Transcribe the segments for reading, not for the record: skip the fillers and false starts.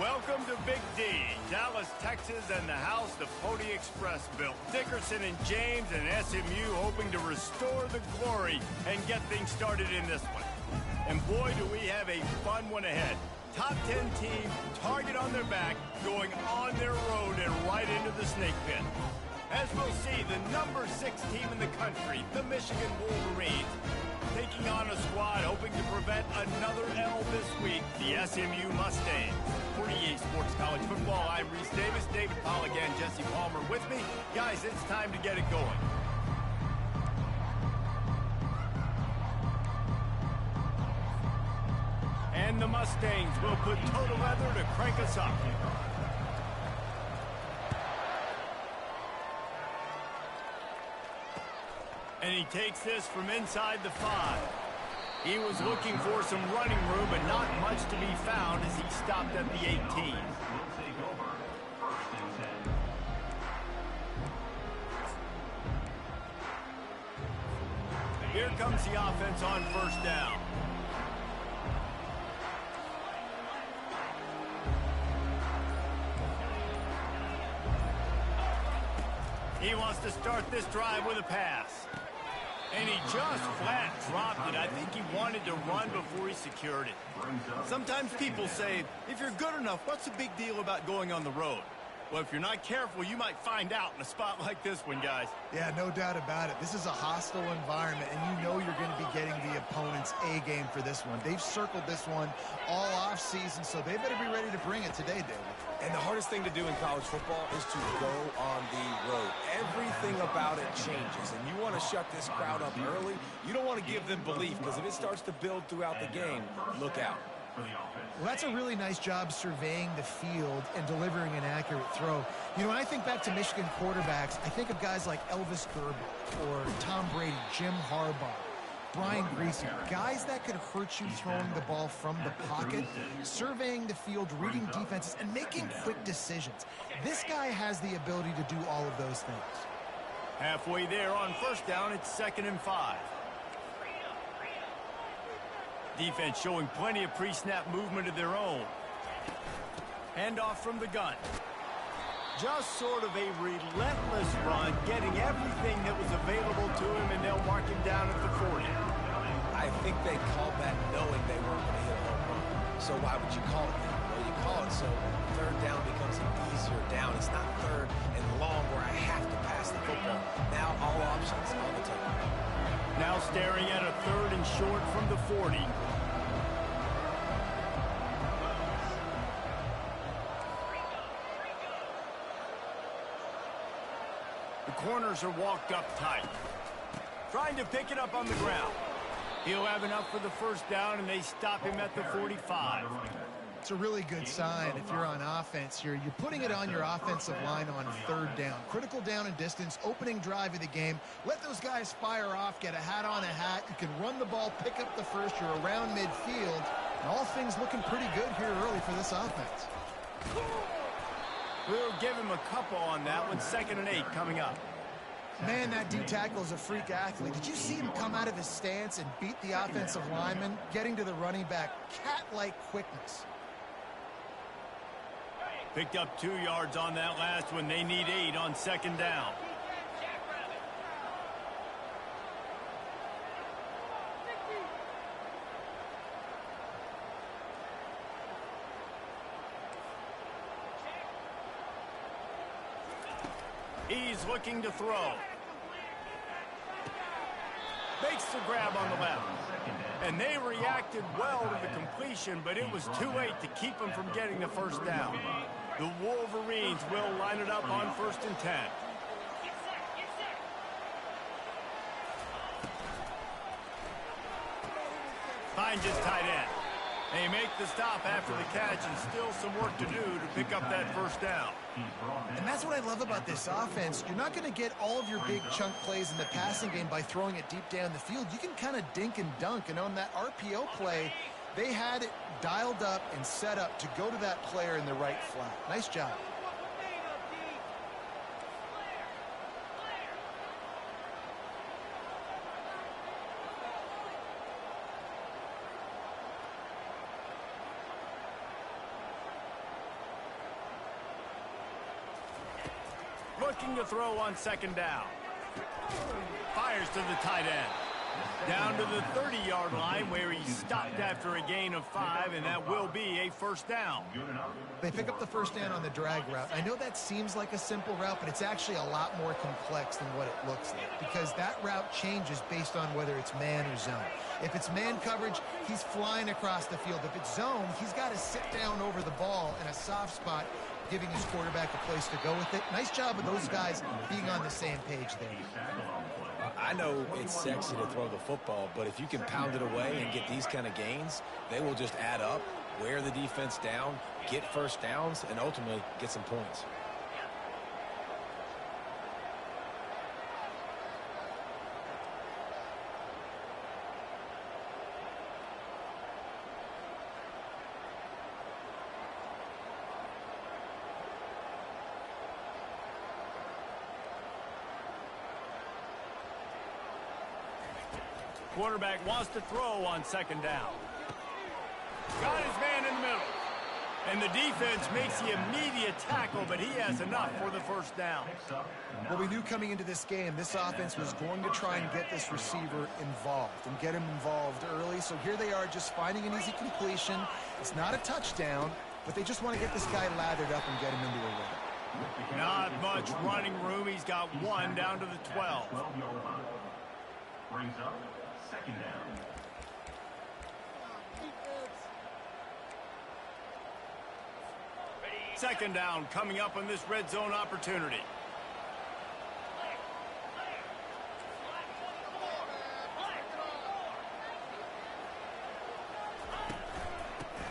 Welcome to Big D, Dallas, Texas, and the house the Pony Express built. Dickerson and James and SMU hoping to restore the glory and get things started in this one. And boy, do we have a fun one ahead. Top 10 team, target on their back, going on their road and right into the snake pit. As we'll see, the number 6 team in the country, the Michigan Wolverines, taking on a squad hoping to prevent another L this week, the SMU Mustangs. For EA Sports College Football, I'm Reese Davis, David Pollack, and Jesse Palmer with me. Guys, it's time to get it going. And the Mustangs will put total leather to crank us up. And he takes this from inside the 5. He was looking for some running room, but not much to be found as he stopped at the 18. Here comes the offense on first down. He wants to start this drive with a pass. And he just flat dropped it. I think he wanted to run before he secured it. Sometimes people say, if you're good enough, what's the big deal about going on the road? Well, if you're not careful, you might find out in a spot like this one, guys. Yeah, no doubt about it. This is a hostile environment, and you know you're going to be getting the opponent's A game for this one. They've circled this one all off season, so they better be ready to bring it today, David. And the hardest thing to do in college football is to go on the road. Everything about it changes, and you want to shut this crowd up early. You don't want to give them belief, because if it starts to build throughout the game, look out. Well, that's a really nice job surveying the field and delivering an accurate throw. You know, when I think back to Michigan quarterbacks, I think of guys like Elvis Gerber or Tom Brady, Jim Harbaugh, Brian Greasy, guys that could hurt you throwing the ball from the pocket, surveying the field, reading defenses, and making quick decisions. This guy has the ability to do all of those things. Halfway there on first down, it's 2nd and 5. Defense showing plenty of pre-snap movement of their own. Handoff from the gun. Just sort of a relentless run, getting everything that was available to him, and they'll mark him down at the 40. I think they called that knowing they weren't going to hit a home run. So why would you call it that? Well, you call it so third down becomes an easier down. It's not third and long where I have to pass the football. Now all options on the table. Now staring at a 3rd and short from the 40. The corners are walked up tight. Trying to pick it up on the ground. He'll have enough for the first down, and they stop him at the 45. It's a really good sign if you're on offense here. You're putting it on your offensive line on 3rd down. Critical down and distance, opening drive of the game. Let those guys fire off, get a hat on a hat. You can run the ball, pick up the first. You're around midfield. And all things looking pretty good here early for this offense. We'll give him a couple on that one. 2nd and 8 coming up. Man, that D-tackle is a freak athlete. Did you see him come out of his stance and beat the offensive lineman, getting to the running back? Cat-like quickness. Picked up 2 yards on that last one. They need 8 on 2nd down. He's looking to throw. Makes the grab on the left. And they reacted well to the completion, but it was too late to keep him from getting the first down. The Wolverines will line it up on 1st and 10. Finds his tight end. They make the stop after the catch, and still some work to do to pick up that first down. And that's what I love about this offense. You're not going to get all of your big chunk plays in the passing game by throwing it deep down the field. You can kind of dink and dunk. And on that RPO play, they had it dialed up and set up to go to that player in the right flat. Nice job. Looking to throw on second down. Fires to the tight end. Down to the 30-yard line where he stopped after a gain of 5, and that will be a first down. They pick up the first down on the drag route. I know that seems like a simple route, but it's actually a lot more complex than what it looks like because that route changes based on whether it's man or zone. If it's man coverage, he's flying across the field. If it's zone, he's got to sit down over the ball in a soft spot, giving his quarterback a place to go with it. Nice job of those guys being on the same page there. I know it's sexy to throw the football, but if you can pound it away and get these kind of gains, they will just add up, wear the defense down, get first downs, and ultimately get some points. Quarterback wants to throw on second down. Got his man in the middle. And the defense makes the immediate tackle, but he has enough for the first down. Well, we knew coming into this game, this offense was going to try and get this receiver involved and get him involved early. So here they are just finding an easy completion. It's not a touchdown, but they just want to get this guy lathered up and get him into a rhythm. Not much running room. He's got 1 down to the 12. Brings up second down. Second down coming up on this red zone opportunity.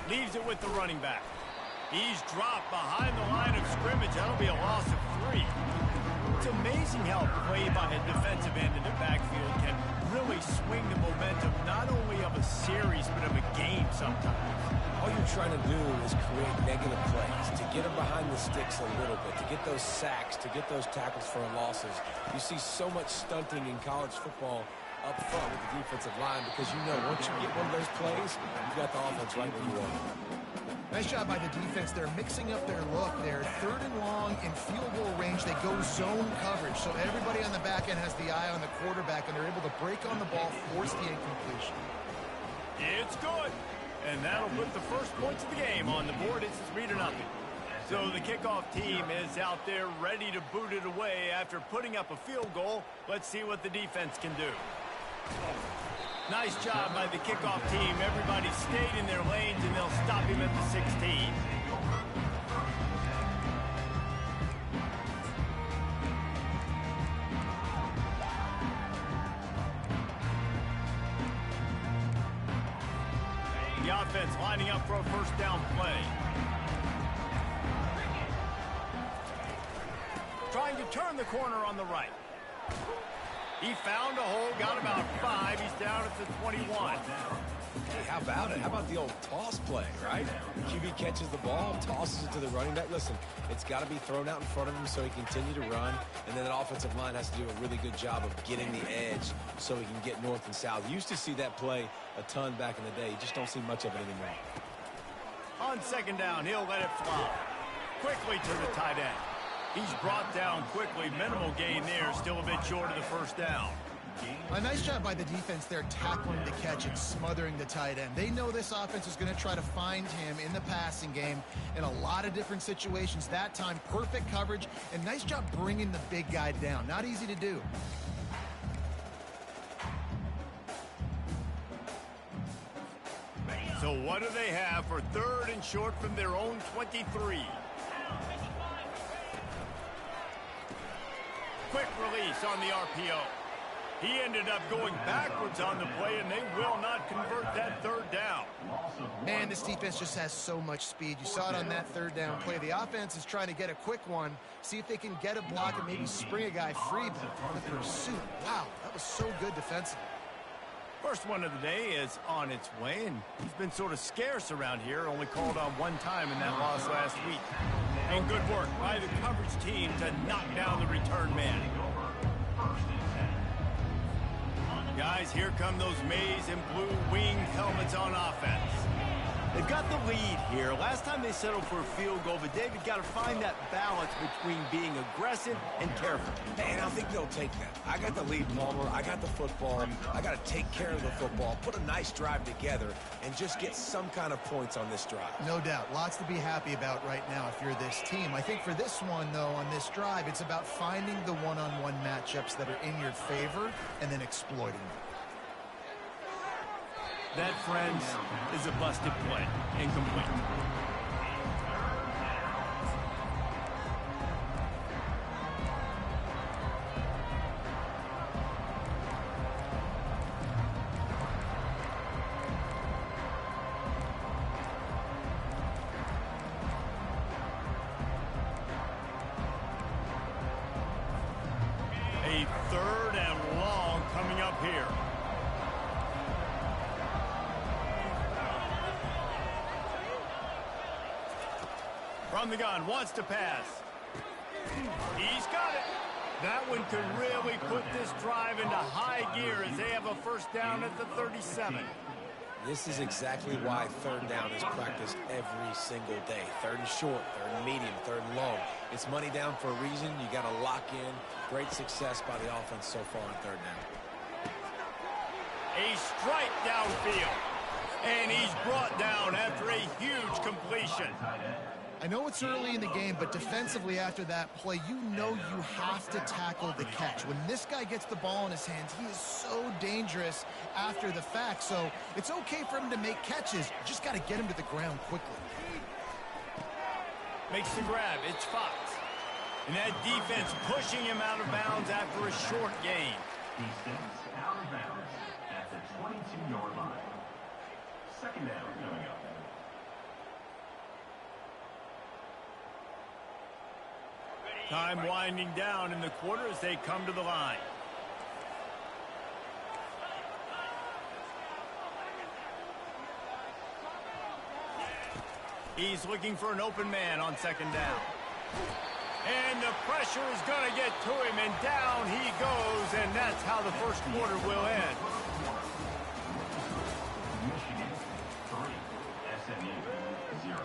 Leaves it with the running back. He's dropped behind the line of scrimmage. That'll be a loss of 3. It's amazing how play by a defensive end in the backfield can really swing the momentum not only of a series but of a game sometimes. All you're trying to do is create negative plays, to get them behind the sticks a little bit, to get those sacks, to get those tackles for losses. You see so much stunting in college football up front with the defensive line because you know once you get one of those plays, you've got the offense right where you want it. Nice job by the defense. They're mixing up their look. They're 3rd and long in field goal range. They go zone coverage. So everybody on the back end has the eye on the quarterback, and they're able to break on the ball, force the incompletion. It's good. And that'll put the first points of the game on the board. It's 3-0. So the kickoff team is out there ready to boot it away after putting up a field goal. Let's see what the defense can do. Nice job by the kickoff team. Everybody stayed in their lanes, and they'll stop him at the 16. The offense lining up for a first down play. Trying to turn the corner on the right. He found a hole, got about 5. He's down at the 21. Hey, how about it? How about the old toss play, right? QB catches the ball, tosses it to the running back. Listen, it's got to be thrown out in front of him so he can continue to run, and then that offensive line has to do a really good job of getting the edge so he can get north and south. You used to see that play a ton back in the day. You just don't see much of it anymore. On second down, he'll let it fly. Quickly to the tight end. He's brought down quickly. Minimal gain there, still a bit short of the first down. A nice job by the defense there, tackling the catch and smothering the tight end. They know this offense is going to try to find him in the passing game in a lot of different situations. That time, perfect coverage, and nice job bringing the big guy down. Not easy to do. So what do they have for 3rd and short from their own 23? Quick release on the RPO. He ended up going backwards on the play, and they will not convert that 3rd down. Man, this defense just has so much speed. You saw it on that 3rd down play. The offense is trying to get a quick one, see if they can get a block and maybe spring a guy free, but the pursuit, wow, that was so good defensively. First one of the day is on its way, and he's been sort of scarce around here, only called on 1 time in that loss last week. And good work by the coverage team to knock down the return man. Guys, here come those maize and blue winged helmets on offense. They've got the lead here. Last time they settled for a field goal, but David got to find that balance between being aggressive and careful. And I think they'll take that. I got the lead, Palmer. I got the football. I got to take care of the football, put a nice drive together, and just get some kind of points on this drive. No doubt. Lots to be happy about right now if you're this team. I think for this one, though, on this drive, it's about finding the one-on-one matchups that are in your favor and then exploiting them. That, friends, is a busted play. Incomplete. A 3rd and long coming up here. From the gun, wants to pass. He's got it. That one could really put this drive into high gear as they have a first down at the 37. This is exactly why 3rd down is practiced every single day. 3rd and short, 3rd and medium, 3rd and long. It's money down for a reason. You got to lock in. Great success by the offense so far on 3rd down. A strike downfield. And he's brought down after a huge completion. I know it's early in the game, but defensively after that play, you know you have to tackle the catch. When this guy gets the ball in his hands, he is so dangerous after the fact. So it's okay for him to make catches. You just got to get him to the ground quickly. Makes the grab. It's Fox. And that defense pushing him out of bounds after a short gain. He steps out of bounds at the 22-yard line. 2nd down coming up. Time winding down in the quarter as they come to the line. He's looking for an open man on 2nd down. And the pressure is going to get to him, and down he goes, and that's how the first quarter will end. Michigan 3, SMU 0.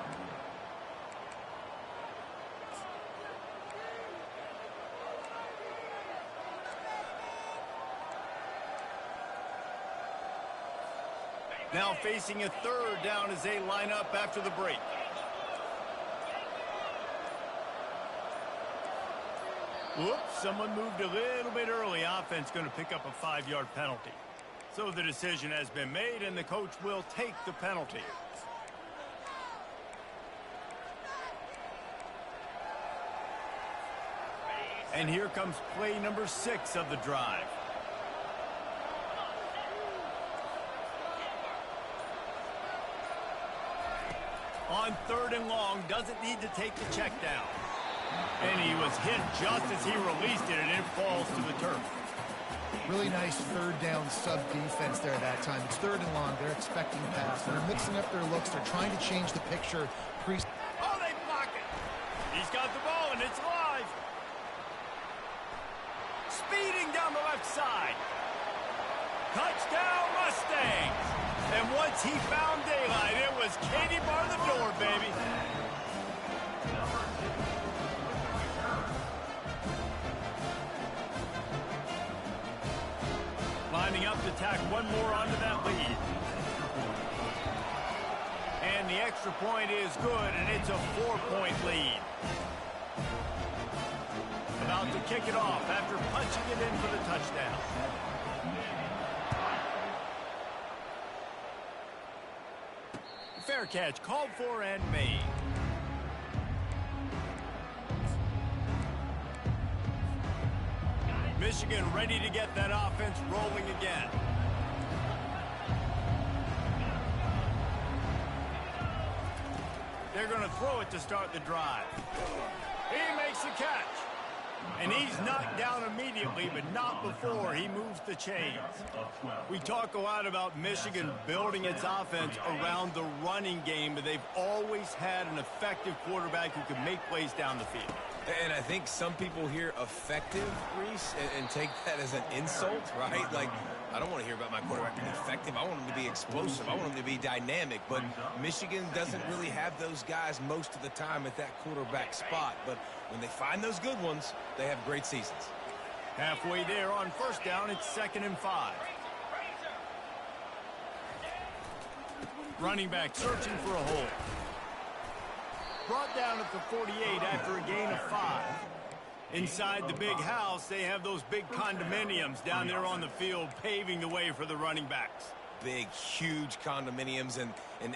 Now facing a 3rd down as they line up after the break. Whoops, someone moved a little bit early. Offense going to pick up a 5-yard penalty. So the decision has been made, and the coach will take the penalty. And here comes play number 6 of the drive. On 3rd and long, doesn't need to take the check down. And he was hit just as he released it, and it falls to the turf. Really nice 3rd down sub-defense there that time. It's 3rd and long. They're expecting pass. They're mixing up their looks. They're trying to change the picture. Oh, they block it. He's got the ball, and it's live. Speeding down the left side. Touchdown, Mustangs. And once he found daylight, it was Katie bar the door, baby. Lining up to tack one more onto that lead. And the extra point is good, and it's a 4-point lead. About to kick it off after punching it in for the touchdown. Fair catch called for and made. Michigan ready to get that offense rolling again. They're going to throw it to start the drive. He makes the catch. And he's knocked down immediately, but not before he moves the chains. We talk a lot about Michigan building its offense around the running game, but they've always had an effective quarterback who can make plays down the field. And I think some people hear effective, Reese, and take that as an insult, right? Like, I don't want to hear about my quarterback being effective. I want him to be explosive. I want him to be dynamic. But Michigan doesn't really have those guys most of the time at that quarterback spot. But when they find those good ones, they have great seasons. Halfway there on first down, it's 2nd and 5. Running back searching for a hole. Brought down at the 48 after a gain of 5. Inside the big house, they have those big condominiums down there on the field paving the way for the running backs. Big, huge condominiums, and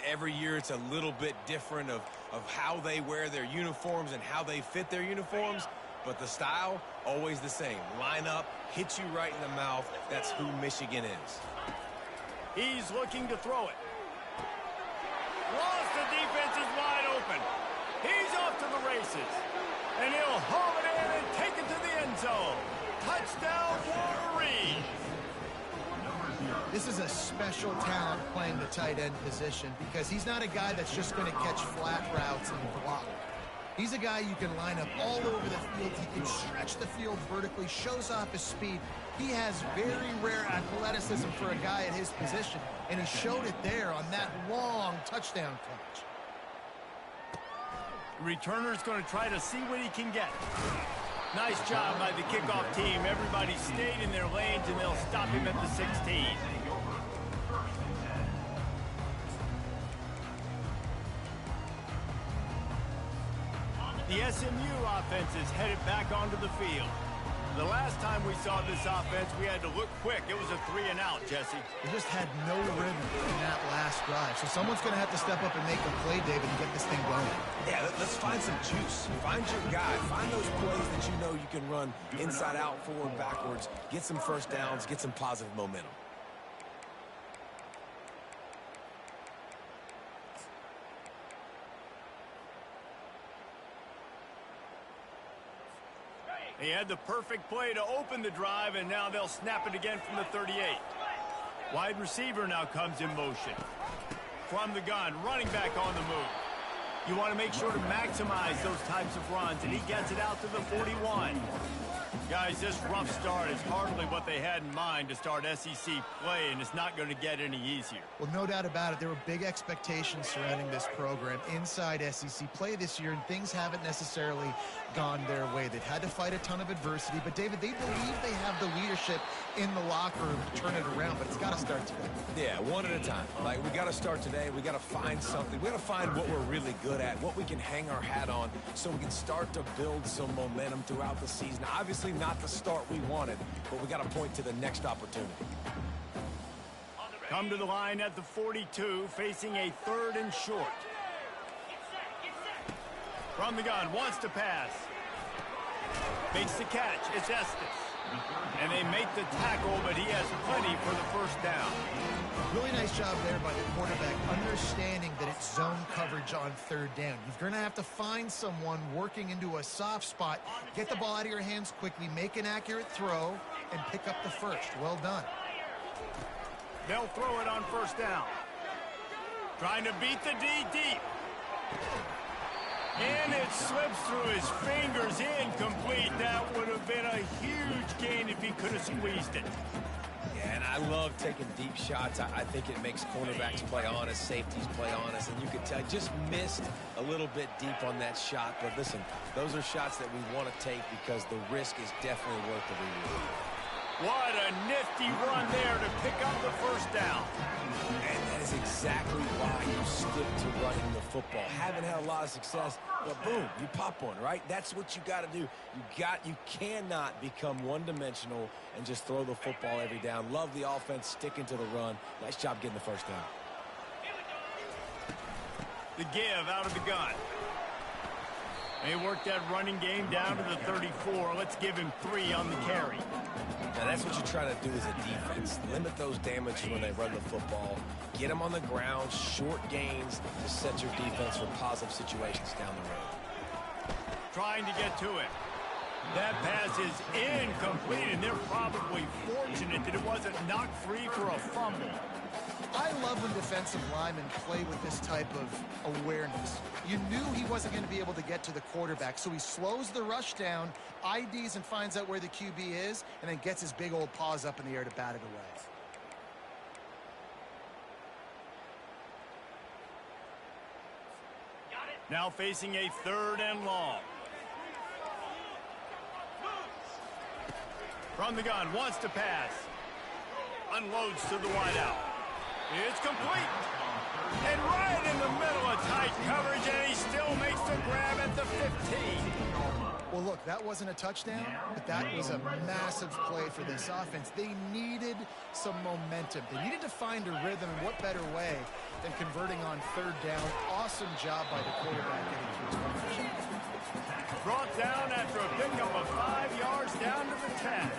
every year it's a little bit different of how they wear their uniforms and how they fit their uniforms, but the style, always the same. Line up, hit you right in the mouth. That's who Michigan is. He's looking to throw it. Lost, the defense is wide open. He's off to the races. And he'll haul it in and take it to the end zone. Touchdown, Wolverine. This is a special talent playing the tight end position because he's not a guy that's just going to catch flat routes and block. He's a guy you can line up all over the field. He can stretch the field vertically, shows off his speed. He has very rare athleticism for a guy at his position, and he showed it there on that long touchdown catch. Returner's going to try to see what he can get. Nice job by the kickoff team. Everybody stayed in their lanes, and they'll stop him at the 16. The SMU offense is headed back onto the field. The last time we saw this offense, we had to look quick. It was a 3-and-out, Jesse. They just had no rhythm in that last drive. So someone's going to have to step up and make a play, David, and get this thing going. Yeah, let's find some juice. Find your guy. Find those plays that you know you can run inside out, forward, backwards. Get some first downs. Get some positive momentum. He had the perfect play to open the drive, and now they'll snap it again from the 38. Wide receiver now comes in motion. From the gun, running back on the move. You want to make sure to maximize those types of runs, and he gets it out to the 41. Guys, this rough start is hardly what they had in mind to start SEC play, and it's not going to get any easier. Well, no doubt about it. There were big expectations surrounding this program inside SEC play this year, and things haven't necessarily gone their way. They've had to fight a ton of adversity, but, David, they believe they have the leadership in the locker room to turn it around, but it's got to start today. Yeah, one at a time. Like, we got to start today. We got to find something. We got to find what we're really good at, what we can hang our hat on so we can start to build some momentum throughout the season. Obviously, not the start we wanted, but we got to point to the next opportunity. Come to the line at the 42, facing a 3rd and short. From the gun, wants to pass. Makes the catch. It's Estes. And they make the tackle, but he has plenty for the first down. Really nice job there by the quarterback, understanding that it's zone coverage on 3rd down. You're going to have to find someone working into a soft spot, get the ball out of your hands quickly, make an accurate throw, and pick up the first. Well done. They'll throw it on first down. Trying to beat the D deep. And it slips through his fingers, incomplete. That would have been a huge gain if he could have squeezed it. Yeah, and I love taking deep shots. I think it makes cornerbacks play honest, safeties play honest, and you could tell just missed a little bit deep on that shot. But listen, those are shots that we want to take because the risk is definitely worth the reward. What a nifty run there to pick up the first down. And that is exactly why you stick to running the football. Haven't had a lot of success, but boom, you pop one, right? That's what you got to do. You cannot become one-dimensional and just throw the football every down. Love the offense, sticking to the run. Nice job getting the first down. The give out of the gun. They worked that running game down to the 34. Let's give him 3 on the carry. Now, that's what you try to do as a defense. Limit those damages when they run the football. Get them on the ground, short gains to set your defense for positive situations down the road. Trying to get to it. That pass is incomplete, and they're probably fortunate that it wasn't knocked free for a fumble. I love when defensive linemen play with this type of awareness. You knew he wasn't going to be able to get to the quarterback, so he slows the rush down, IDs and finds out where the QB is, and then gets his big old paws up in the air to bat it away. Now facing a 3rd and long. From the gun, wants to pass. Unloads to the wideout. It's complete. And right in the middle of tight coverage, and he still makes the grab at the 15. Well, look, that wasn't a touchdown, but that was a massive play for this offense. They needed some momentum. They needed to find a rhythm, and what better way than converting on 3rd down. Awesome job by the quarterback getting through his motion. Brought down after a pickup of 5 yards down to the 10.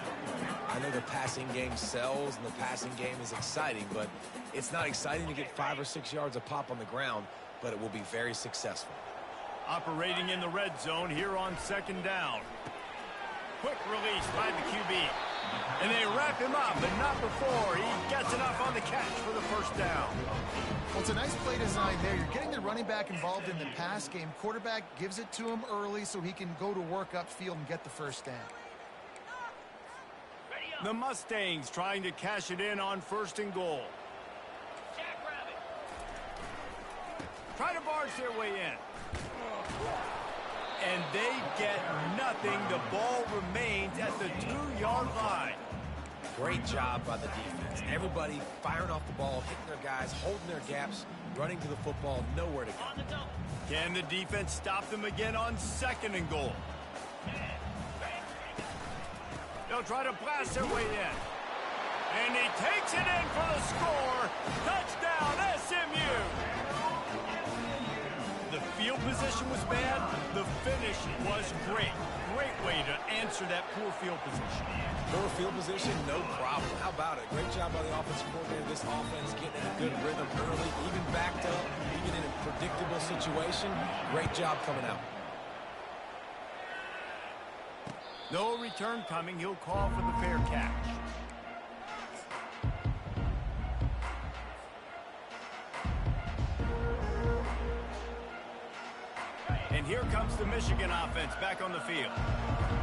I know the passing game sells and the passing game is exciting, but it's not exciting to get 5 or 6 yards a pop on the ground, but it will be very successful. Operating in the red zone here on 2nd down. Quick release by the QB. And they wrap him up, but not before he gets enough on the catch for the 1st down. Well, it's a nice play design there. You're getting the running back involved in the pass game. Quarterback gives it to him early so he can go to work upfield and get the 1st down. The Mustangs trying to cash it in on 1st and goal. Try to barge their way in. And they get nothing. The ball remains at the 2-yard line. Great job by the defense. Everybody firing off the ball, hitting their guys, holding their gaps, running to the football, nowhere to go. Can the defense stop them again on 2nd and goal? They'll try to blast their way in. And he takes it in for the score. Touchdown, SMU. The field position was bad. The finish was great. Great way to answer that poor field position. Poor field position, no problem. How about it? Great job by the offensive coordinator. This offense getting in a good rhythm early, even backed up, even in a predictable situation. Great job coming out. No return coming. He'll call for the fair catch. And here comes the Michigan offense back on the field.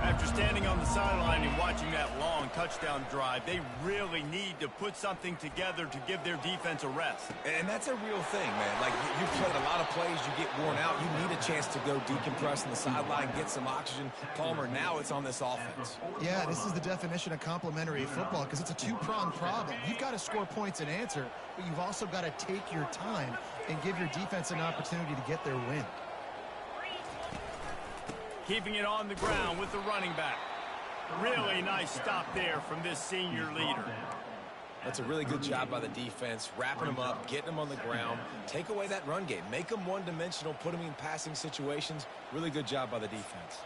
After standing on the sideline and watching that long touchdown drive, they really need to put something together to give their defense a rest. And that's a real thing, man. Like, you played a lot of plays, you get worn out, you need a chance to go decompress on the sideline, get some oxygen. Palmer, now it's on this offense. Yeah, this is the definition of complementary football because it's a two-pronged problem. You've got to score points and answer, but you've also got to take your time and give your defense an opportunity to get their win. Keeping it on the ground with the running back. Really nice stop there from this senior leader. That's a really good job by the defense, wrapping them up, getting them on the ground. Take away that run game. Make them one-dimensional, put them in passing situations. Really good job by the defense.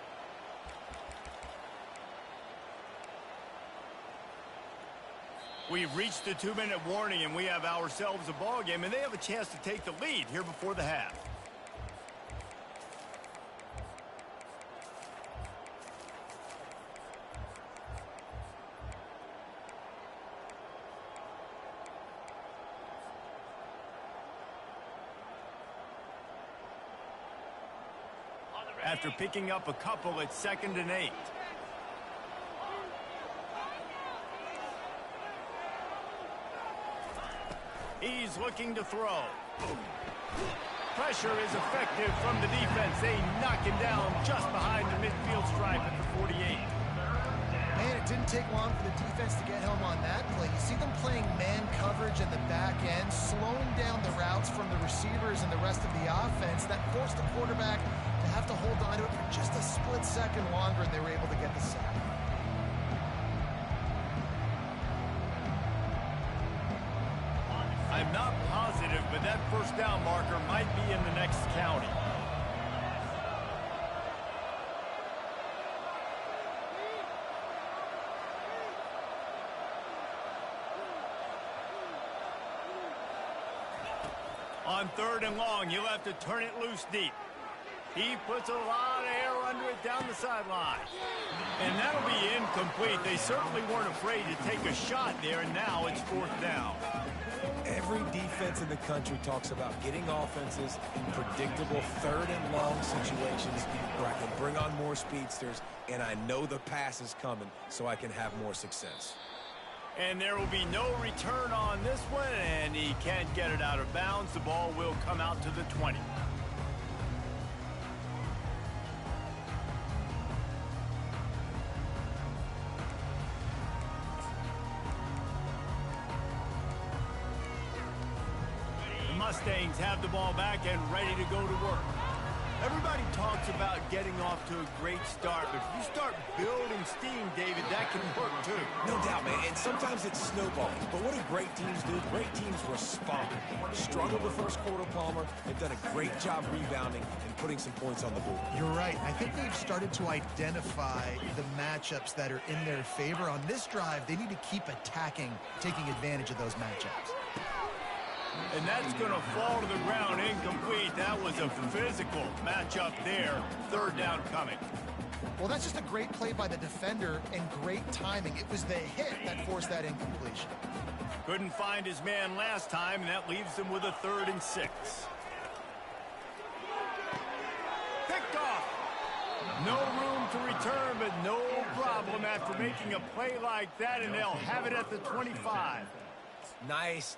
We've reached the 2-minute warning, and we have ourselves a ball game, and they have a chance to take the lead here before the half. After picking up a couple at 2nd and 8. He's looking to throw. Pressure is effective from the defense. They knock him down just behind the midfield stripe at the 48. Man, it didn't take long for the defense to get home on that play. You see them playing man coverage in the back end, slowing down the routes from the receivers and the rest of the offense. That forced the quarterback to have to hold on to it for just a split second longer, and they were able to get the sack. I'm not positive, but that 1st down marker might be in the next county. On 3rd and long, you'll have to turn it loose deep. He puts a lot of air under it down the sideline. And that'll be incomplete. They certainly weren't afraid to take a shot there, and now it's 4th down. Every defense in the country talks about getting offenses in predictable 3rd and long situations where I can bring on more speedsters, and I know the pass is coming, so I can have more success. And there will be no return on this one, and he can't get it out of bounds. The ball will come out to the 20. The Mustangs have the ball back and ready to go to work. Everybody talks about getting off to a great start, but if you start building steam, David, that can work too. No doubt, man, and sometimes it's snowballing. But what do great teams do? Great teams respond. Struggled the first quarter, Palmer. They've done a great job rebounding and putting some points on the board. You're right. I think they've started to identify the matchups that are in their favor. On this drive, they need to keep attacking, taking advantage of those matchups. And that's going to fall to the ground incomplete. That was a physical matchup there. 3rd down coming. Well, that's just a great play by the defender and great timing. It was the hit that forced that incompletion. Couldn't find his man last time, and that leaves him with a 3rd and 6. Picked off. No room to return, but no problem after making a play like that, and they'll have it at the 25. Nice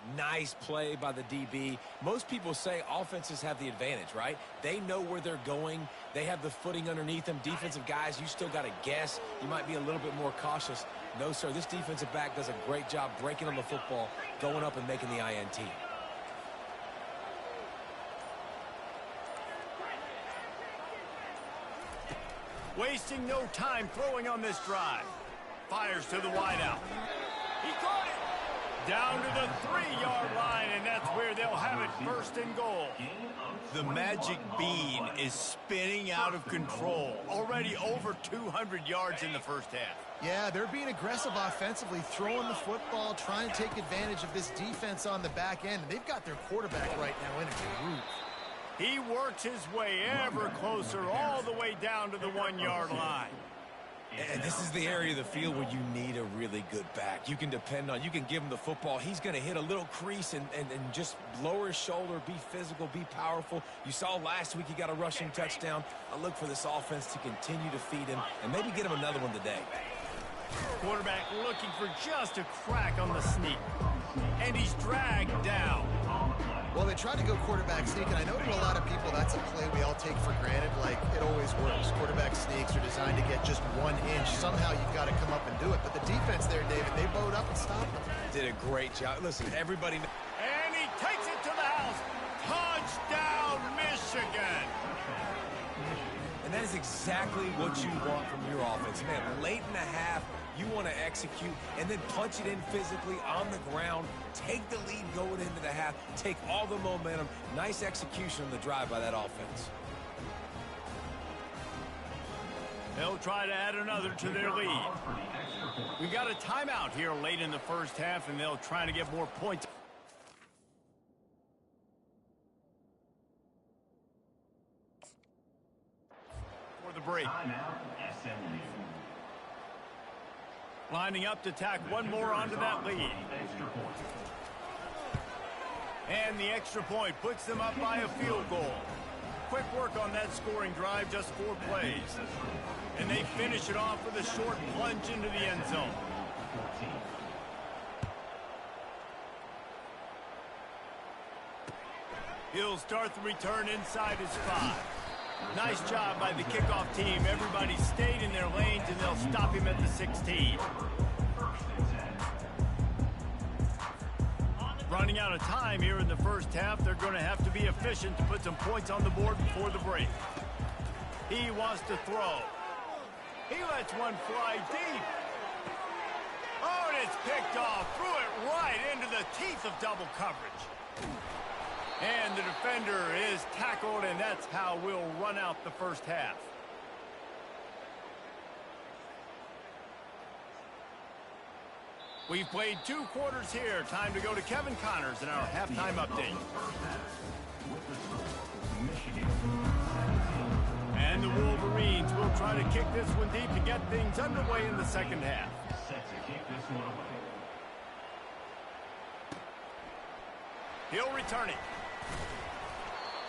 play by the DB. Most people say offenses have the advantage, right? They know where they're going. They have the footing underneath them. Defensive guys, you still got to guess. You might be a little bit more cautious. No, sir, this defensive back does a great job breaking on the football, going up and making the INT. Wasting no time throwing on this drive. Fires to the wideout. He caught it. Down to the 3-yard line, and that's where they'll have it, 1st and goal. The magic bean is spinning out of control. Already over 200 yards in the first half. Yeah, they're being aggressive offensively, throwing the football, trying to take advantage of this defense on the back end. They've got their quarterback right now in a groove. He works his way ever closer, all the way down to the 1-yard line. And this is the area of the field where you need a really good back. You can depend on, you can give him the football. He's going to hit a little crease and just lower his shoulder, be physical, be powerful. You saw last week he got a rushing touchdown. I look for this offense to continue to feed him and maybe get him another one today. Quarterback looking for just a crack on the sneak. And he's dragged down. Well, they tried to go quarterback sneak, and I know to a lot of people that's a play we all take for granted, like it always works. Quarterback sneaks are designed to get just 1 inch. Somehow you've got to come up and do it. But the defense there, David, they bowed up and stopped them. Did a great job. Listen, everybody... And he takes it to the house. Touchdown, Michigan. And that is exactly what you want from your offense. Man, late in the half, you want to execute and then punch it in physically on the ground, take the lead going into the half, take all the momentum. Nice execution on the drive by that offense. They'll try to add another to their lead. We got a timeout here late in the first half, and they'll try to get more points. For the break. Lining up to tack one more onto that lead. And the extra point puts them up by a field goal. Quick work on that scoring drive, just 4 plays. And they finish it off with a short plunge into the end zone. He'll start the return inside his 5. Nice job by the kickoff team. Everybody stayed in their lanes, and they'll stop him at the 16. Running out of time here in the first half. They're going to have to be efficient to put some points on the board before the break. He wants to throw. He lets one fly deep. Oh, and it's picked off. Threw it right into the teeth of double coverage. And the defender is tackled, and that's how we'll run out the first half. We've played 2 quarters here. Time to go to Kevin Connors in our halftime update. And And the Wolverines will try to kick this one deep to get things underway in the second half. Set to kick this one away. He'll return it.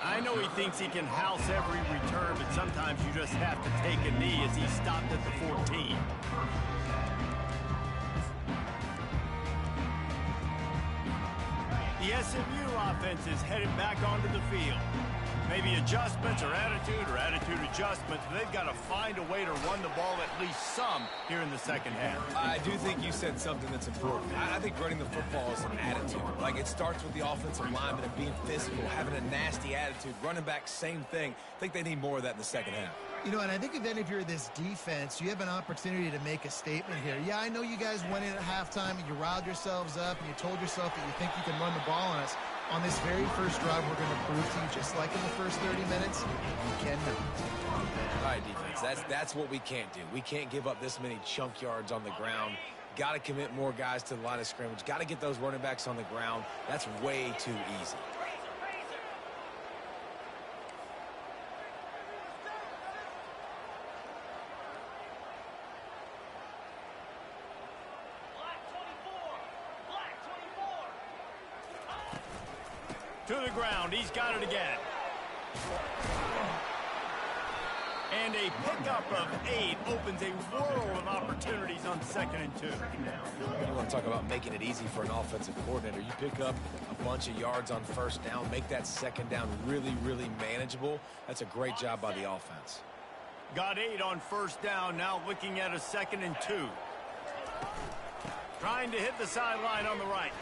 I know he thinks he can house every return, but sometimes you just have to take a knee as he stopped at the 14. The SMU offense is headed back onto the field. Maybe adjustments or attitude adjustments, but they've got to find a way to run the ball at least some here in the second half. I do think you said something that's important. I think running the football is an attitude. Like, it starts with the offensive lineman and being physical, having a nasty attitude. Running back, same thing. I think they need more of that in the second half. You know, and I think then if you're this defense, you have an opportunity to make a statement here. Yeah, I know you guys went in at halftime and you riled yourselves up and you told yourself that you think you can run the ball on us. On this very first drive, we're going to prove to you, just like in the first 30 minutes, you cannot. All right, defense, that's what we can't do. We can't give up this many chunk yards on the ground. Got to commit more guys to the line of scrimmage. Got to get those running backs on the ground. That's way too easy. To the ground, he's got it again. And a pickup of 8 opens a world of opportunities on 2nd and 2. You want to talk about making it easy for an offensive coordinator. You pick up a bunch of yards on first down, make that second down really, really manageable. That's a great job by the offense. Got 8 on first down, now looking at a 2nd and 2. Trying to hit the sideline on the right.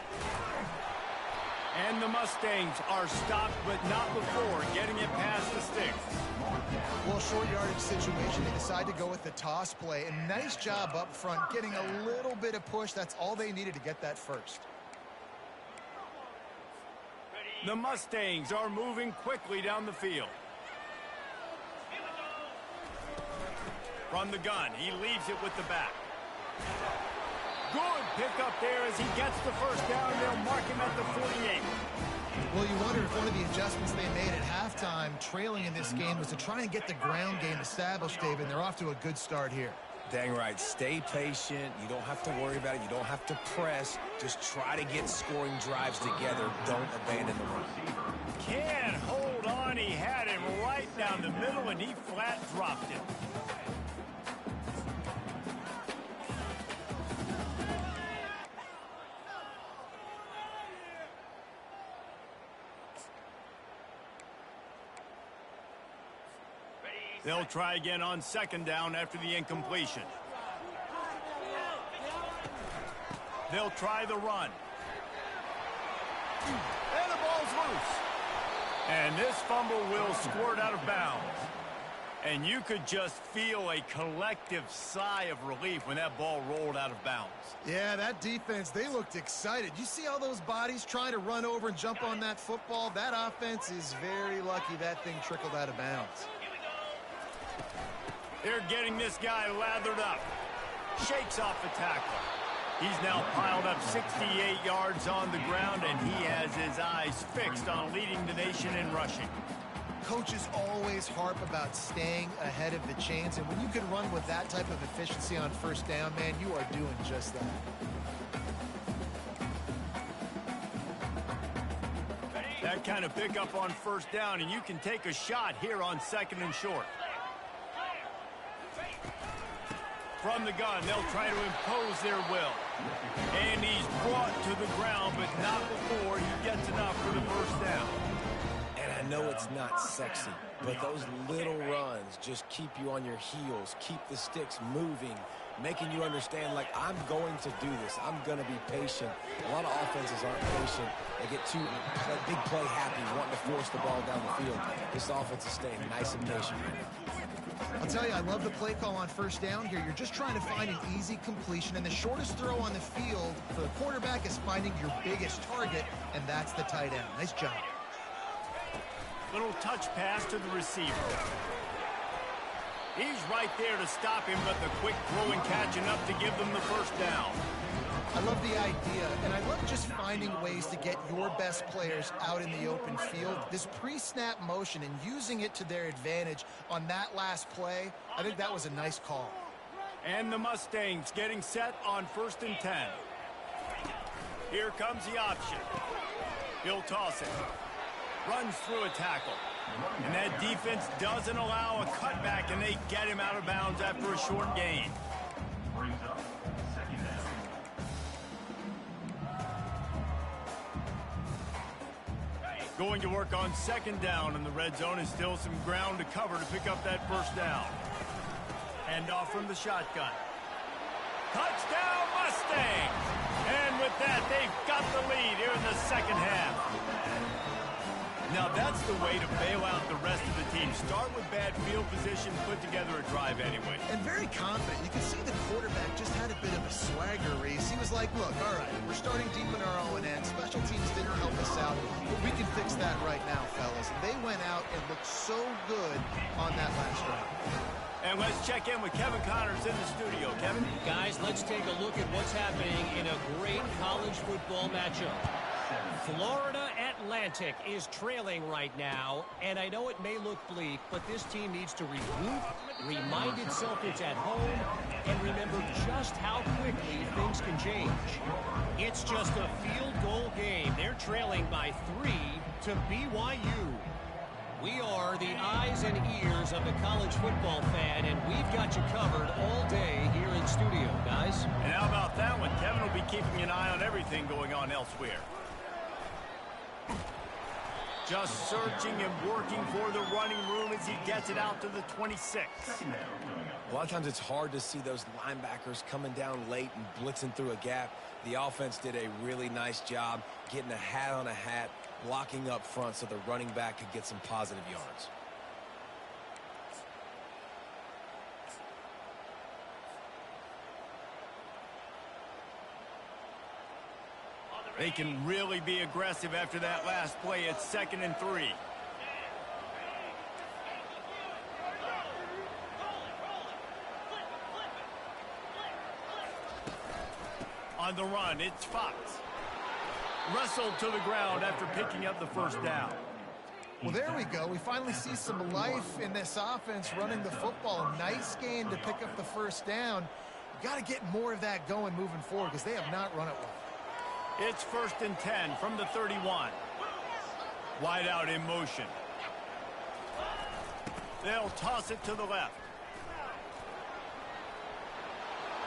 And the Mustangs are stopped, but not before getting it past the sticks. Well, short yardage situation, they decide to go with the toss play. And nice job up front, getting a little bit of push. That's all they needed to get that first. The Mustangs are moving quickly down the field. From the gun, he leaves it with the back. Good pickup there as he gets the first down. They'll mark him at the 48. Well, you wonder if one of the adjustments they made at halftime, trailing in this game, was to try and get the ground game established, David, and they're off to a good start here. Dang right. Stay patient. You don't have to worry about it. You don't have to press. Just try to get scoring drives together. Don't abandon the run. Can't hold on. He had him right down the middle, and he flat dropped it. They'll try again on 2nd down after the incompletion. They'll try the run. And the ball's loose. And this fumble will squirt out of bounds. And you could just feel a collective sigh of relief when that ball rolled out of bounds. Yeah, that defense, they looked excited. You see all those bodies trying to run over and jump on that football? That offense is very lucky that thing trickled out of bounds. They're getting this guy lathered up. Shakes off the tackle. He's now piled up 68 yards on the ground, and he has his eyes fixed on leading the nation in rushing. Coaches always harp about staying ahead of the chains, and when you can run with that type of efficiency on first down, man, you are doing just that. That kind of pickup on first down, and you can take a shot here on 2nd and short. From the gun, they'll try to impose their will. And he's brought to the ground, but not before he gets enough for the first down. And I know it's not sexy, but those little runs just keep you on your heels, keep the sticks moving, making you understand, like, I'm going to do this. I'm going to be patient. A lot of offenses aren't patient. They get too big play happy, wanting to force the ball down the field. This offense is staying nice and patient right now. I'll tell you, I love the play call on first down here. You're just trying to find an easy completion, and the shortest throw on the field for the quarterback is finding your biggest target, and that's the tight end. Nice job. Little touch pass to the receiver. He's right there to stop him, but the quick throw and catch enough to give them the first down. I love the idea, and I love just finding ways to get your best players out in the open field. This pre-snap motion and using it to their advantage on that last play, I think that was a nice call. And the Mustangs getting set on 1st and 10. Here comes the option. He'll toss it. Runs through a tackle. And that defense doesn't allow a cutback, and they get him out of bounds after a short gain. Brings up 2nd down. Going to work on 2nd down, and the red zone is still some ground to cover to pick up that 1st down. Hand off from the shotgun. Touchdown, Mustangs! And with that, they've got the lead here in the 2nd half. Now that's the way to bail out the rest of the team. Start with bad field position, put together a drive anyway. And very confident. You can see the quarterback just had a bit of a swagger, Reese. He was like, look, all right, we're starting deep in our own end. Special teams didn't help us out, but we can fix that right now, fellas. And they went out and looked so good on that last drive. And let's check in with Kevin Connors in the studio. Kevin? Guys, let's take a look at what's happening in a great college football matchup. Florida Atlantic is trailing right now, and I know it may look bleak, but this team needs to regroup, remind itself it's at home, and remember just how quickly things can change. It's just a field goal game. They're trailing by 3 to BYU. We are the eyes and ears of the college football fan, and we've got you covered all day here in studio, guys. And how about that one? Kevin will be keeping an eye on everything going on elsewhere. Just searching and working for the running room as he gets it out to the 26. A lot of times it's hard to see those linebackers coming down late and blitzing through a gap. The offense did a really nice job getting a hat on a hat, blocking up front so the running back could get some positive yards. They can really be aggressive after that last play. It's 2nd and 3. On the run, it's Fox. Wrestled to the ground after picking up the 1st down. Well, there we go. We finally see some life in this offense running the football. Nice game to pick up the 1st down. You got to get more of that going moving forward because they have not run it well. It's 1st and 10 from the 31. Wide out in motion. They'll toss it to the left.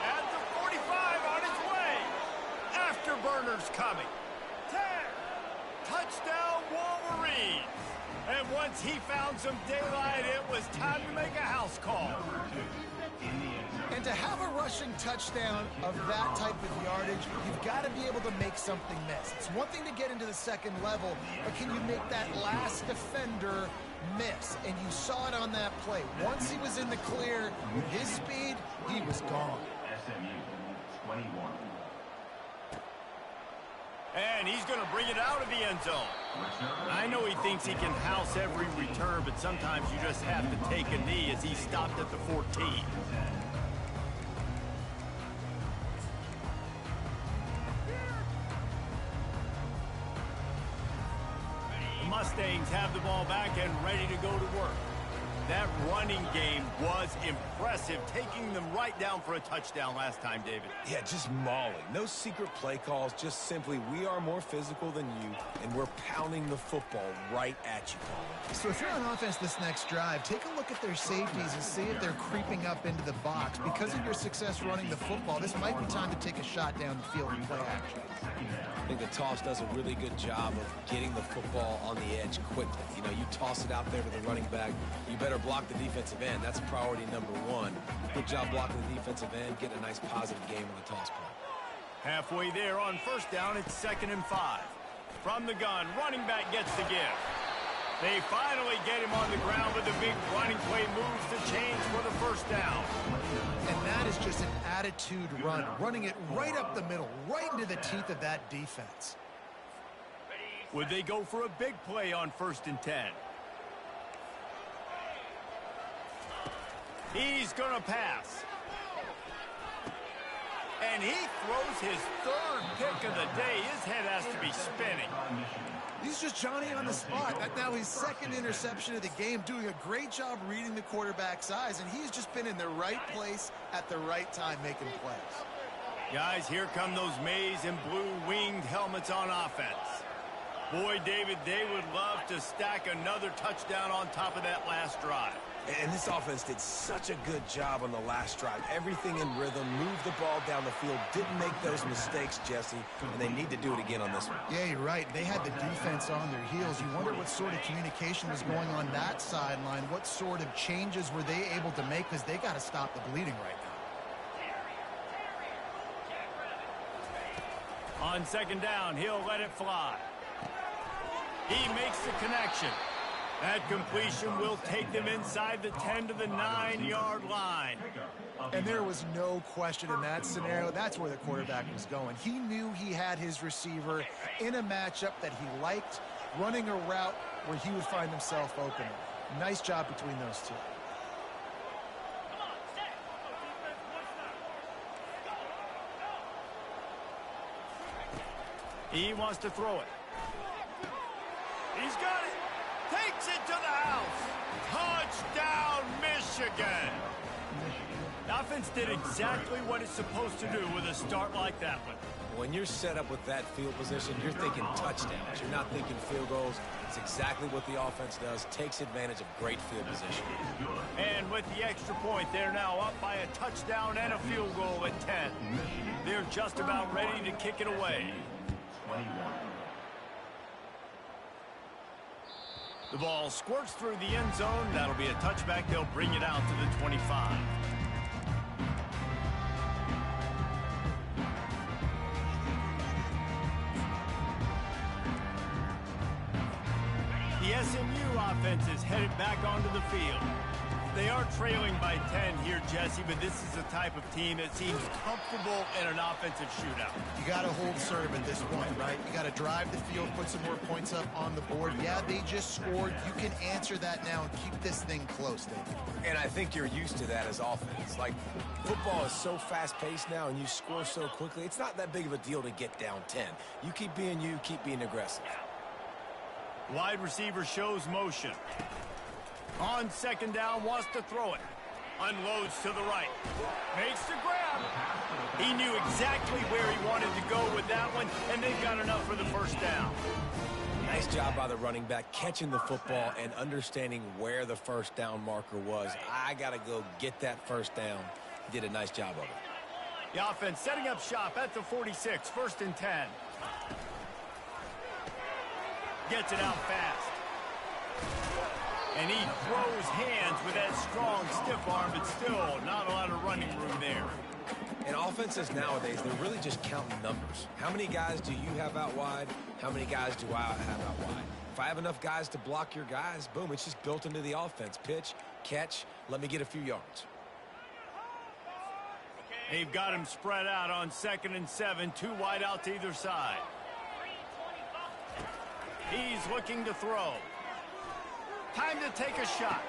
At the 45 on its way. Afterburners coming. 10. Touchdown Wolverines. And once he found some daylight, it was time to make a house call. And to have a rushing touchdown of that type of yardage, you've got to be able to make something miss. It's one thing to get into the 2nd level, but can you make that last defender miss? And you saw it on that play. Once he was in the clear, with his speed, he was gone. SMU 21. And he's going to bring it out of the end zone. I know he thinks he can house every return, but sometimes you just have to take a knee as he stopped at the 14. The Mustangs have the ball back and ready to go to work. That running game was impressive, taking them right down for a touchdown last time, David. Yeah, just mauling. No secret play calls, just simply we are more physical than you, and we're pounding the football right at you, Paul. So if you're on offense this next drive, take a look at their safeties and see if they're creeping up into the box. Because of your success running the football, this might be time to take a shot down the field and play action. I think the toss does a really good job of getting the football on the edge quickly. You know, you toss it out there to the running back, you better block the defensive end. That's priority number 1. Good job blocking the defensive end, getting a nice positive game on the toss play. Halfway there on 1st down, it's 2nd and 5. From the gun, running back gets the give. They finally get him on the ground, but the big running play moves the chains for the 1st down. And that is just an attitude run, running it right up the middle, right into the teeth of that defense. Would they go for a big play on 1st and 10? He's going to pass. And he throws his third pick of the day. His head has to be spinning. He's just Johnny on the spot. That's now his second interception of the game, doing a great job reading the quarterback's eyes, and he's just been in the right place at the right time making plays. Guys, here come those maize and blue winged helmets on offense. Boy, David, they would love to stack another touchdown on top of that last drive. And this offense did such a good job on the last drive. Everything in rhythm, moved the ball down the field, didn't make those mistakes, Jesse, and they need to do it again on this one. Yeah, you're right. They had the defense on their heels. You wonder what sort of communication was going on that sideline. What sort of changes were they able to make, because they got to stop the bleeding right now. On second down, he'll let it fly. He makes the connection. That completion will take them inside the 10 to the 9-yard line. And there was no question in that scenario. That's where the quarterback was going. He knew he had his receiver in a matchup that he liked, running a route where he would find himself open. Nice job between those two. He wants to throw it. He's got it. Takes it to the house. Touchdown, Michigan. The offense did exactly what it's supposed to do with a start like that one. When you're set up with that field position, you're thinking touchdowns. You're not thinking field goals. It's exactly what the offense does. Takes advantage of great field position. And with the extra point, they're now up by a touchdown and a field goal at 10. They're just about ready to kick it away. 21. The ball squirts through the end zone. That'll be a touchback. They'll bring it out to the 25. The SMU offense is headed back onto the field. They are trailing by 10 here, Jesse, but this is the type of team that seems comfortable in an offensive shootout. You got to hold serve at this point, right? You got to drive the field, put some more points up on the board. Yeah, they just scored. You can answer that now and keep this thing close, David. And I think you're used to that as offense. Like, football is so fast-paced now and you score so quickly, it's not that big of a deal to get down 10. You keep being aggressive. Wide receiver shows motion. On second down, wants to throw it. Unloads to the right. Makes the grab. He knew exactly where he wanted to go with that one, and they got enough for the first down. Nice job by the running back, catching the football and understanding where the first down marker was. I got to go get that first down. He did a nice job of it. The offense setting up shop at the 46, 1st and 10. Gets it out fast. And he throws hands with that strong, stiff arm, but still not a lot of running room there. And offenses nowadays, they're really just counting numbers. How many guys do you have out wide? How many guys do I have out wide? If I have enough guys to block your guys, boom, it's just built into the offense. Pitch, catch, let me get a few yards. They've got him spread out on 2nd and 7, 2 wide out to either side. He's looking to throw. Time to take a shot.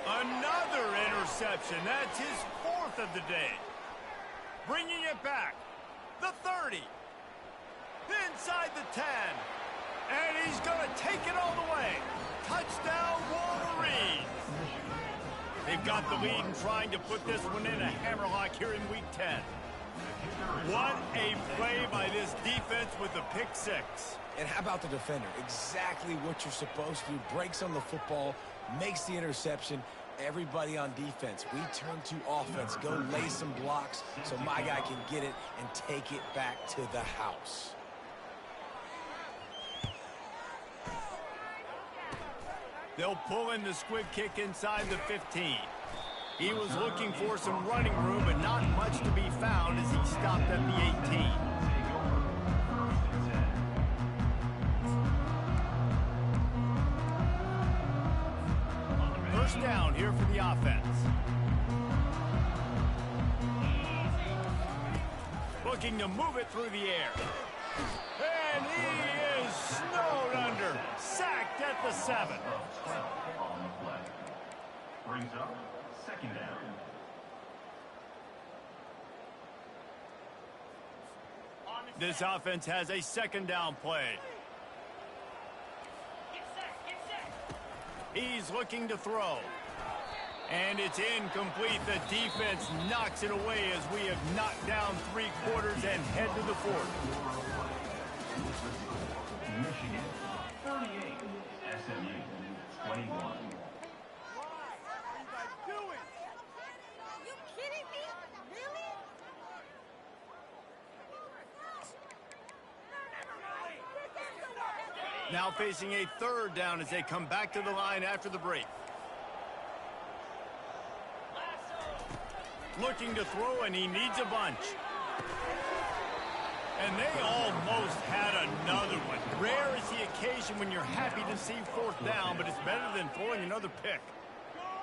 Another interception. That's his 4th of the day. Bringing it back. The 30. Inside the 10. And he's going to take it all the way. Touchdown, Wolverines. They've got the lead and trying to put this one in a hammerlock here in Week 10. What a play by this defense with the pick 6. And how about the defender? Exactly what you're supposed to do. Breaks on the football, makes the interception. Everybody on defense, we turn to offense. Go lay some blocks so my guy can get it and take it back to the house. They'll pull in the squib kick inside the 15. He was looking for some running room, but not much to be found as he stopped at the 18. First down here for the offense. Looking to move it through the air. And he is snowed under. Sacked at the 7. On the play. Brings up 2nd down. This offense has a second down play. He's looking to throw. And it's incomplete. The defense knocks it away as we have knocked down 3 quarters and head to the 4th. Michigan 38, SMU 21. Now facing a 3rd down as they come back to the line after the break. Looking to throw, and he needs a bunch. And they almost had another one. Rare is the occasion when you're happy to see 4th down, but it's better than throwing another pick.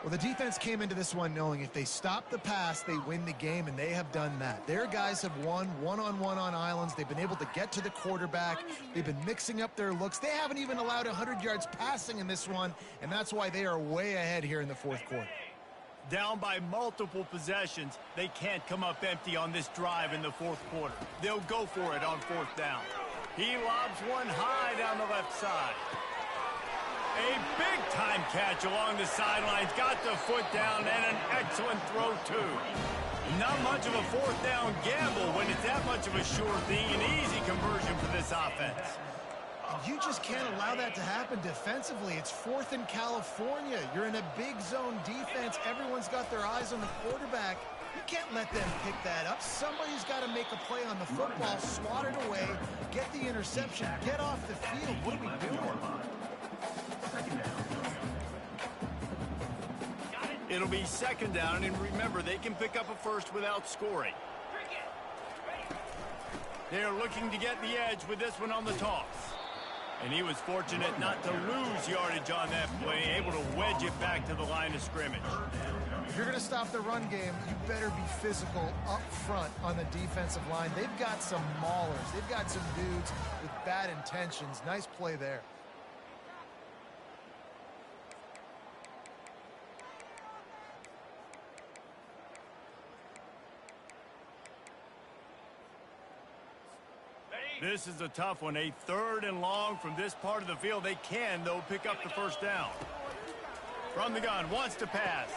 Well, the defense came into this one knowing if they stop the pass, they win the game, and they have done that. Their guys have won one-on-one on islands. They've been able to get to the quarterback. They've been mixing up their looks. They haven't even allowed 100 yards passing in this one, and that's why they are way ahead here in the 4th quarter. Down by multiple possessions, they can't come up empty on this drive in the 4th quarter. They'll go for it on 4th down. He lobs one high down the left side. A big-time catch along the sidelines. Got the foot down and an excellent throw, too. Not much of a 4th down gamble when it's that much of a sure thing. An easy conversion for this offense. You just can't allow that to happen defensively. It's 4th in California. You're in a big zone defense. Everyone's got their eyes on the quarterback. You can't let them pick that up. Somebody's got to make a play on the football, swat it away, get the interception, get off the field. What are we doing? It'll be 2nd down, and remember, they can pick up a first without scoring. They're looking to get the edge with this one on the toss. And he was fortunate not to lose yardage on that play, able to wedge it back to the line of scrimmage. If you're going to stop the run game, you better be physical up front on the defensive line. They've got some maulers. They've got some dudes with bad intentions. Nice play there. This is a tough one. A 3rd and long from this part of the field. They can, though, pick up the 1st down. From the gun, wants to pass.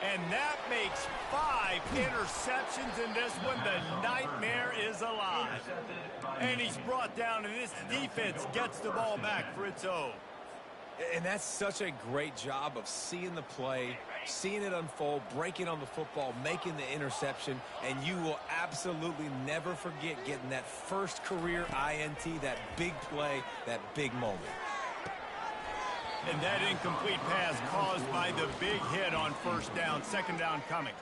And that makes 5 interceptions in this one. The nightmare is alive. And he's brought down, and this defense gets the ball back for its own. And that's such a great job of seeing the play, seeing it unfold, breaking on the football, making the interception, and you will absolutely never forget getting that first career INT, that big play, that big moment. And that incomplete pass caused by the big hit on 1st down, 2nd down coming.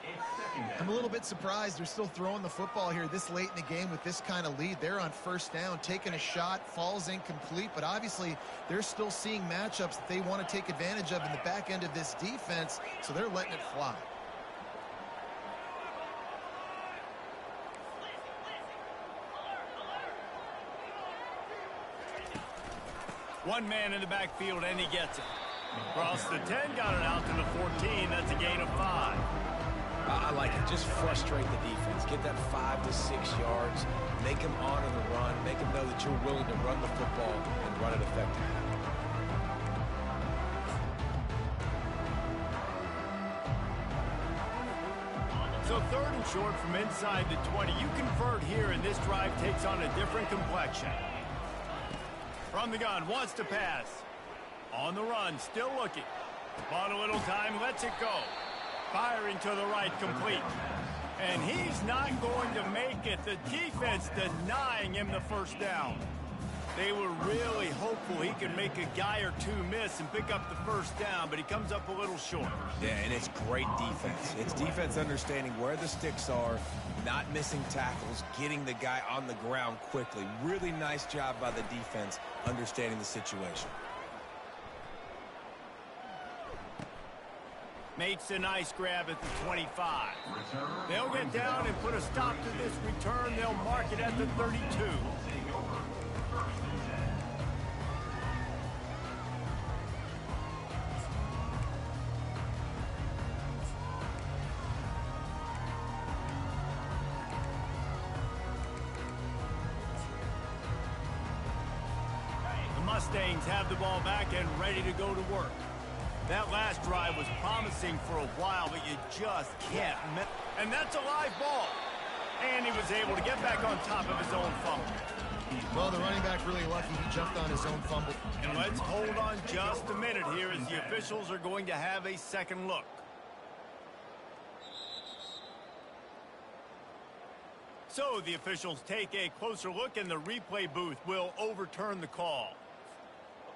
I'm a little bit surprised they're still throwing the football here this late in the game with this kind of lead. They're on 1st down, taking a shot, falls incomplete, but obviously they're still seeing matchups that they want to take advantage of in the back end of this defense, so they're letting it fly. One man in the backfield, and he gets it. Across the 10, got it out to the 14. That's a gain of 5. I like it. Just frustrate the defense. Get that 5 to 6 yards. Make them honor the run. Make them know that you're willing to run the football and run it effectively. So 3rd and short from inside the 20. You convert here, and this drive takes on a different complexion. From the gun, wants to pass. On the run, still looking. Bought a little time, lets it go. Firing to the right, complete. And he's not going to make it. The defense denying him the 1st down. They were really hopeful he could make a guy or two miss and pick up the 1st down, but he comes up a little short. Yeah, and it's great defense. It's defense understanding where the sticks are, not missing tackles, getting the guy on the ground quickly. Really nice job by the defense understanding the situation. Makes a nice grab at the 25. They'll get down and put a stop to this return. They'll mark it at the 32. Mustangs have the ball back and ready to go to work. That last drive was promising for a while, but you just can't miss. And that's a live ball. And he was able to get back on top of his own fumble. Well, the running back really lucky he jumped on his own fumble. And let's hold on just a minute here as the officials are going to have a second look. So the officials take a closer look and the replay booth will overturn the call.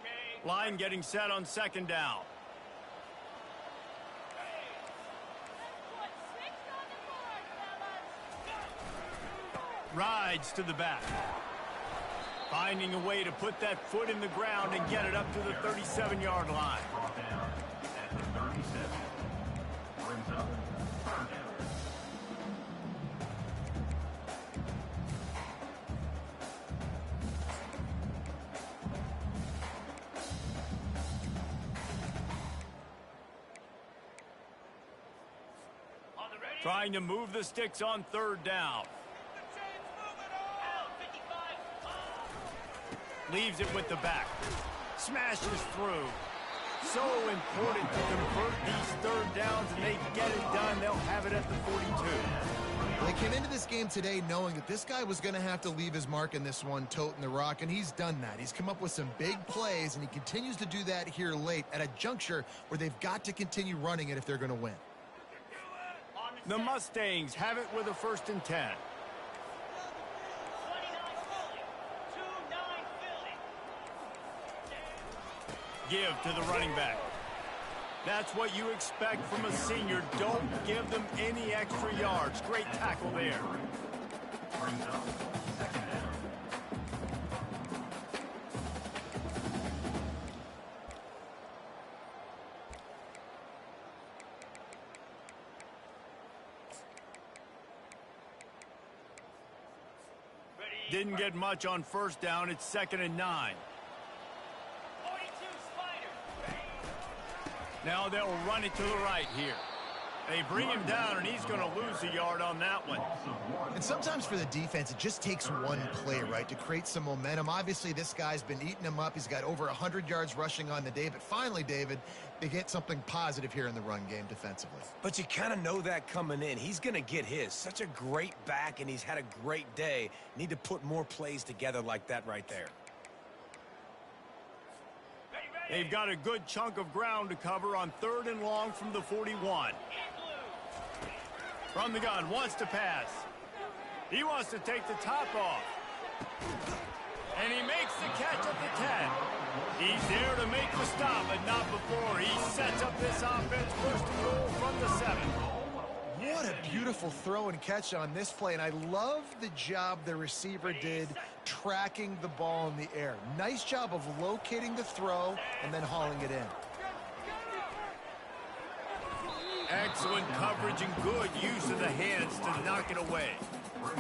Okay. Line getting set on second down. Rides to the back. Finding a way to put that foot in the ground and get it up to the 37-yard line. Brought down at the 37. Brings up third down. Trying to move the sticks on third down. Leaves it with the back. Smashes through. So important to convert these third downs, and they get it done. They'll have it at the 42. They came into this game today knowing that this guy was going to have to leave his mark in this one, toting the rock, and he's done that. He's come up with some big plays, and he continues to do that here late at a juncture where they've got to continue running it if they're going to win. The Mustangs have it with a 1st and 10. Give to the running back. That's what you expect from a senior. Don't give them any extra yards. Great tackle there. Brings up second down. Didn't get much on first down. It's 2nd and 9. Now they'll run it to the right here. They bring him down, and he's going to lose a yard on that one. And sometimes for the defense, it just takes one play, right, to create some momentum. Obviously, this guy's been eating them up. He's got over 100 yards rushing on the day. But finally, David, they get something positive here in the run game defensively. But you kind of know that coming in. He's going to get his. Such a great back, and he's had a great day. Need to put more plays together like that right there. They've got a good chunk of ground to cover on 3rd and long from the 41. From the gun, wants to pass. He wants to take the top off. And he makes the catch at the 10. He's there to make the stop, but not before. He sets up this offense 1st and goal from the 7. What a beautiful throw and catch on this play, and I love the job the receiver did tracking the ball in the air. Nice job of locating the throw and then hauling it in. Excellent coverage and good use of the hands to knock it away.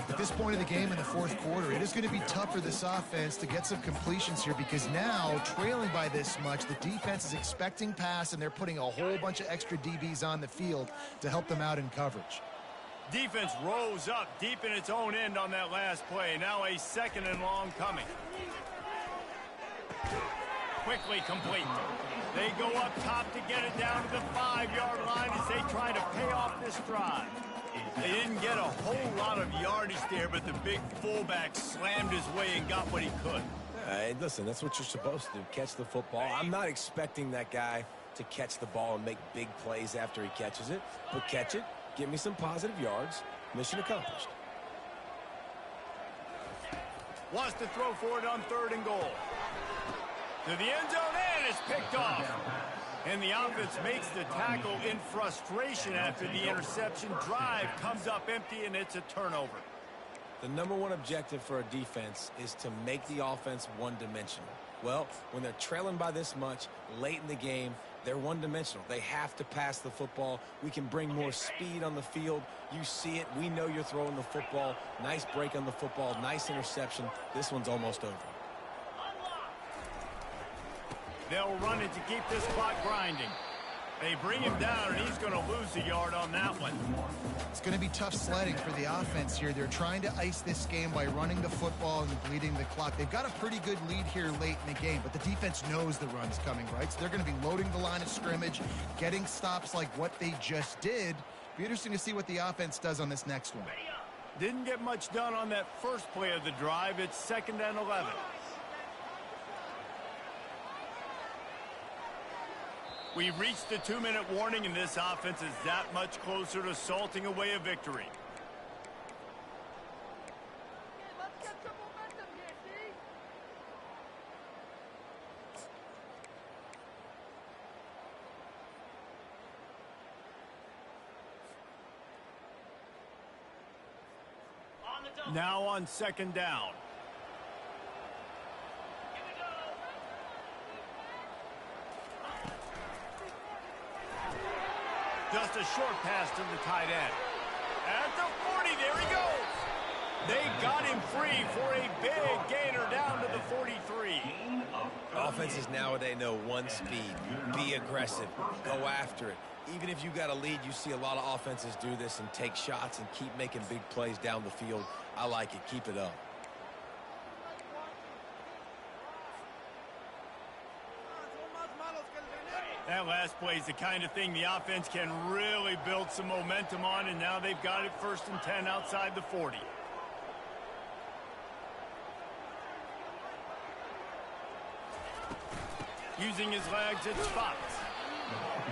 At this point in the game in the 4th quarter, it is going to be tough for this offense to get some completions here because now, trailing by this much, the defense is expecting pass, and they're putting a whole bunch of extra DBs on the field to help them out in coverage. Defense rose up deep in its own end on that last play. Now a 2nd and long coming. Quickly complete. They go up top to get it down to the 5-yard line as they try to pay off this drive. They didn't get a whole lot of yardage there, but the big fullback slammed his way and got what he could. Hey, listen, that's what you're supposed to do, catch the football. I'm not expecting that guy to catch the ball and make big plays after he catches it, but catch it, give me some positive yards, mission accomplished. Wants to throw for it on 3rd and goal. To the end zone, and it's picked off. And the offense makes the tackle in frustration after the interception. Drive comes up empty, and it's a turnover. The #1 objective for a defense is to make the offense one-dimensional. Well, when they're trailing by this much late in the game, they're one-dimensional. They have to pass the football. We can bring more speed on the field. You see it. We know you're throwing the football. Nice break on the football. Nice interception. This one's almost over. They'll run it to keep this clock grinding. They bring him down, and he's going to lose a yard on that one. It's going to be tough sledding for the offense here. They're trying to ice this game by running the football and bleeding the clock. They've got a pretty good lead here late in the game, but the defense knows the run's coming, right? So they're going to be loading the line of scrimmage, getting stops like what they just did. Be interesting to see what the offense does on this next one. Didn't get much done on that first play of the drive. It's 2nd and 11. We've reached the 2-minute warning, and this offense is that much closer to salting away a victory. Let's get some momentum here, Steve. Now on 2nd down. Just a short pass to the tight end. At the 40, there he goes. They got him free for a big gainer down to the 43. Offenses nowadays know one speed. Be aggressive. Go after it. Even if you got a lead, you see a lot of offenses do this and take shots and keep making big plays down the field. I like it. Keep it up. That last play is the kind of thing the offense can really build some momentum on, and now they've got it 1st and 10 outside the 40. Using his legs at spots.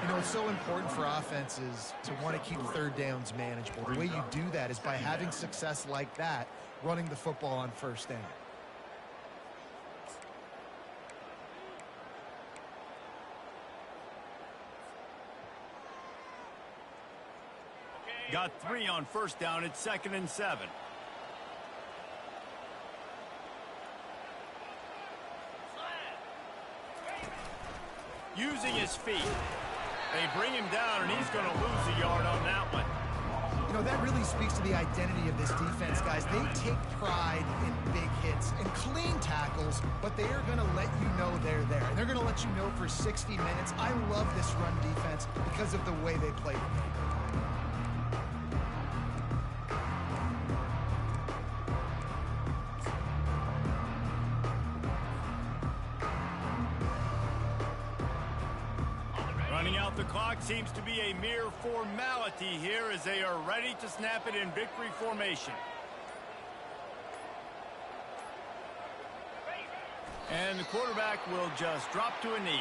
You know, it's so important for offenses to want to keep 3rd downs manageable. The way you do that is by having success like that, running the football on 1st down. Got 3 on 1st down. It's 2nd and 7. Using his feet. They bring him down, and he's going to lose a yard on that one. You know, that really speaks to the identity of this defense, guys. They take pride in big hits and clean tackles, but they are going to let you know they're there. And they're going to let you know for 60 minutes. I love this run defense because of the way they play the game. Running out the clock seems to be a mere formality here as they are ready to snap it in victory formation. And the quarterback will just drop to a knee.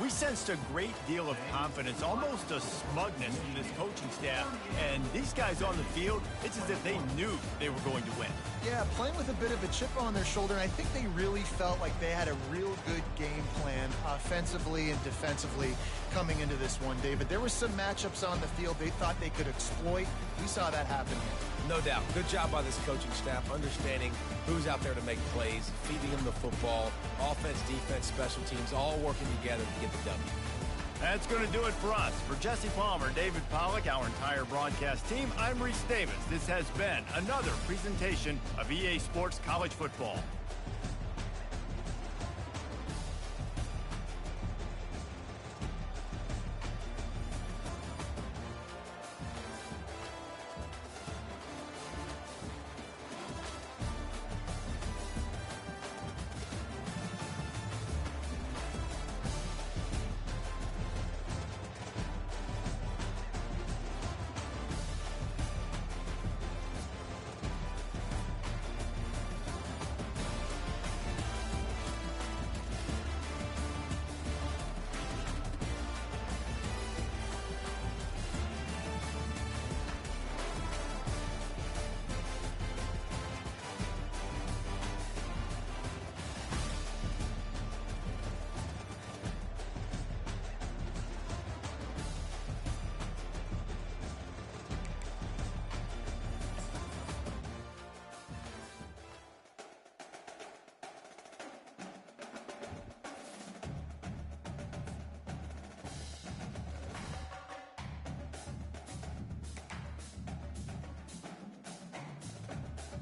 We sensed a great deal of confidence, almost a smugness from this coaching staff. And these guys on the field, it's as if they knew they were going to win. Yeah, playing with a bit of a chip on their shoulder, and I think they really felt like they had a real good game plan offensively and defensively coming into this one, David. There were some matchups on the field they thought they could exploit. We saw that happen here. No doubt. Good job by this coaching staff, understanding who's out there to make plays, feeding them the football, offense, defense, special teams, all working together to get the W. That's going to do it for us. For Jesse Palmer, David Pollack, our entire broadcast team, I'm Reese Davis. This has been another presentation of EA Sports College Football.